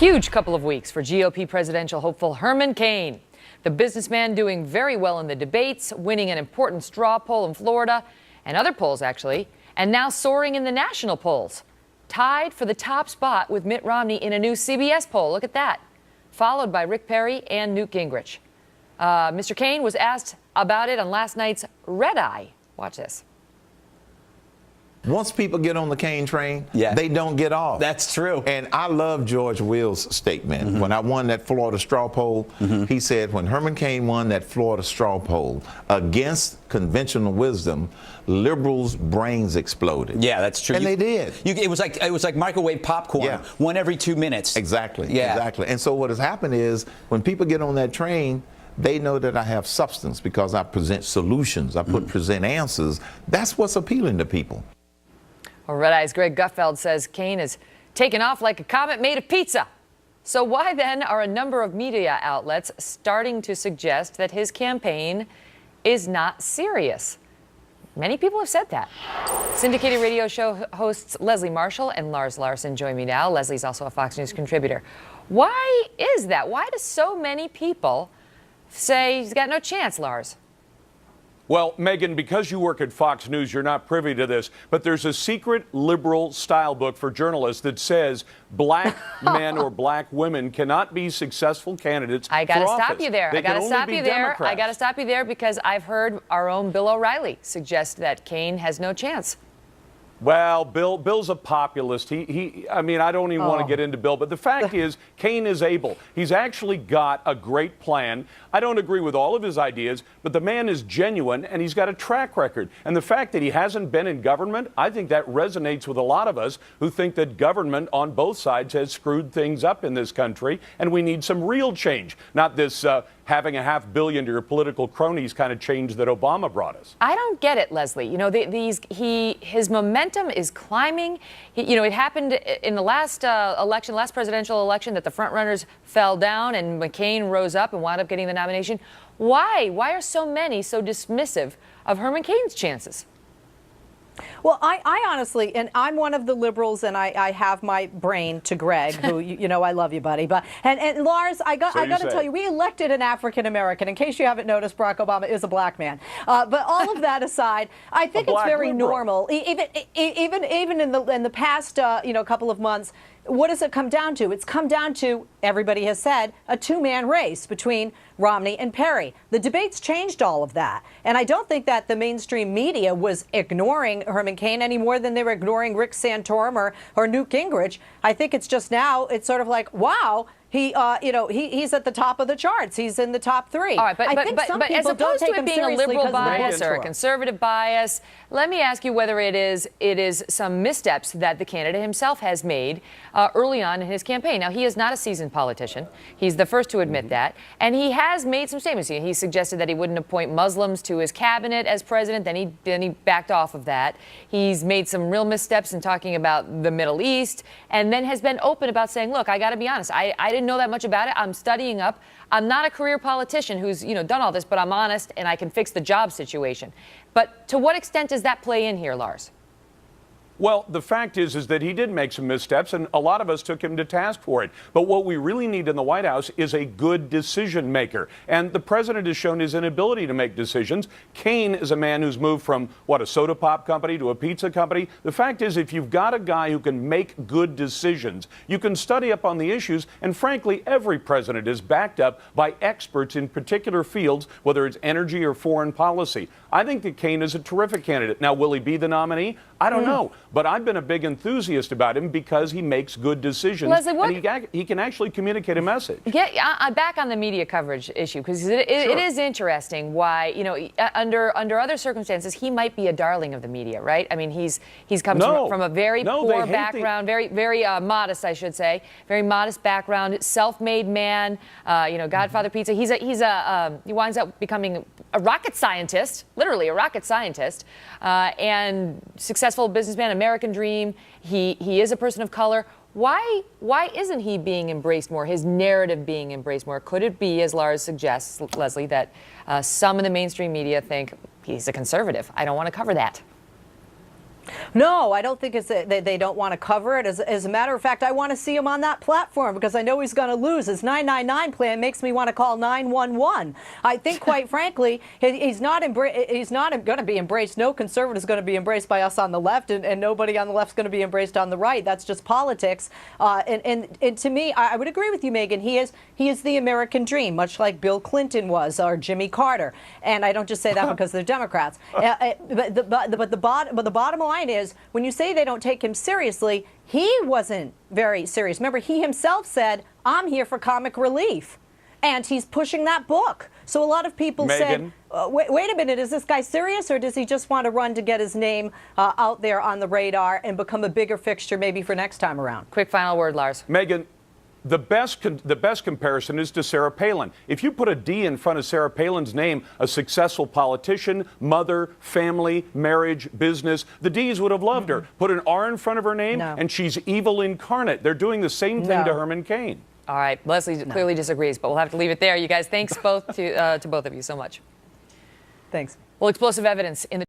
Huge couple of weeks for GOP presidential hopeful Herman Cain. The businessman doing very well in the debates, winning an important straw poll in Florida and other polls, actually, and now soaring in the national polls. Tied for the top spot with Mitt Romney in a new CBS poll. Look at that. Followed by Rick Perry and Newt Gingrich. Mr. Cain was asked about it on last night's Red Eye. Watch this. Once people get on the Cain train, they don't get off. That's true. And I love George Will's statement. When I won that Florida straw poll, he said when Herman Cain won that Florida straw poll against conventional wisdom, liberals' brains exploded. Yeah, that's true. And they did. It was like microwave popcorn, one every 2 minutes. Exactly. Yeah. Exactly. And so what has happened is when people get on that train, they know that I have substance because I present solutions. I present answers. That's what's appealing to people. Well, Red Eye's Greg Gutfeld says Cain is taken off like a comet made of pizza. So why then are a number of media outlets starting to suggest that his campaign is not serious? Many people have said that. Syndicated radio show hosts Leslie Marshall and Lars Larson join me now. Leslie's also a Fox News contributor. Why is that? Why do so many people say he's got no chance, Lars? Well, Megyn, because you work at Fox News, you're not privy to this, but there's a secret liberal style book for journalists that says black men or black women cannot be successful candidates for office. I got to stop you there. I got to stop you there. I got to stop you there because I've heard our own Bill O'Reilly suggest that Cain has no chance. Well, Bill's a populist. I mean, I don't even want to get into Bill, but the fact is, Cain is able. He's actually got a great plan. I don't agree with all of his ideas, but the man is genuine and he's got a track record. And the fact that he hasn't been in government, I think that resonates with a lot of us who think that government on both sides has screwed things up in this country and we need some real change, not this having $500 million to your political cronies kind of change that Obama brought us. I don't get it, Leslie. You know, his momentum is climbing. It happened in the last last presidential election that the frontrunners fell down and McCain rose up and wound up getting the nomination. Why? Why are so many so dismissive of Herman Cain's chances? Well, I honestly, and I'm one of the liberals, and I have my brain to Greg, who you know I love you, buddy. But and Lars, I got to tell you, we elected an African American. In case you haven't noticed, Barack Obama is a black man. But all of that aside, I think it's very normal. Even in the past couple of months. What does it come down to? It's come down to, everybody has said, a two-man race between Romney and Perry. The debates changed all of that. And I don't think that the mainstream media was ignoring Herman Cain any more than they were ignoring Rick Santorum or Newt Gingrich. I think it's just now, it's sort of like, wow, he's at the top of the charts. He's in the top 3. All right, but as opposed to it being a liberal bias or a conservative bias, let me ask you whether it is some missteps that the candidate himself has made early on in his campaign. Now, he is not a seasoned politician. He's the first to admit that. And he has made some statements. He suggested that he wouldn't appoint Muslims to his cabinet as president. Then he backed off of that. He's made some real missteps in talking about the Middle East and then has been open about saying, look, I got to be honest. I didn't know that much about it. I'm studying up. I'm not a career politician who's, done all this, but I'm honest and I can fix the job situation. But to what extent does that play in here, Lars? Well, the fact is that he did make some missteps, and a lot of us took him to task for it. But what we really need in the White House is a good decision maker. And the president has shown his inability to make decisions. Cain is a man who's moved from, a soda pop company to a pizza company. The fact is, if you've got a guy who can make good decisions, you can study up on the issues. And frankly, every president is backed up by experts in particular fields, whether it's energy or foreign policy. I think that Cain is a terrific candidate. Now, will he be the nominee? I don't know. But I've been a big enthusiast about him because he makes good decisions. Leslie, and he can actually communicate a message. I'm back on the media coverage issue because it is interesting why, under other circumstances, he might be a darling of the media, right? I mean, he's come from a very poor background, very modest, I should say, very modest background, self-made man, Godfather Pizza. He winds up becoming a rocket scientist, literally a rocket scientist, and successful businessman, American dream. He is a person of color. Why isn't he being embraced more, his narrative being embraced more? Could it be, as Lars suggests, Leslie, that some in the mainstream media think he's a conservative? I don't want to cover that. No, I don't think it's they don't want to cover it. As a matter of fact, I want to see him on that platform because I know he's going to lose. His 999 plan makes me want to call 911. I think, quite frankly, he's not going to be embraced. No conservative is going to be embraced by us on the left, and nobody on the left is going to be embraced on the right. That's just politics. And to me, I would agree with you, Megyn. He is the American dream, much like Bill Clinton was or Jimmy Carter. And I don't just say that because they're Democrats. But the bottom line is, when you say they don't take him seriously, he wasn't very serious. Remember, he himself said, I'm here for comic relief. And he's pushing that book. So a lot of people said, wait a minute, is this guy serious, or does he just want to run to get his name out there on the radar and become a bigger fixture maybe for next time around? Quick final word, Lars. Megyn, the best comparison is to Sarah Palin. If you put a D in front of Sarah Palin's name, a successful politician, mother, family, marriage, business, the D's would have loved her. Put an R in front of her name, and she's evil incarnate. They're doing the same thing to Herman Cain. All right, Leslie clearly disagrees, but we'll have to leave it there. You guys, thanks both to both of you so much. Thanks. Well, explosive evidence in the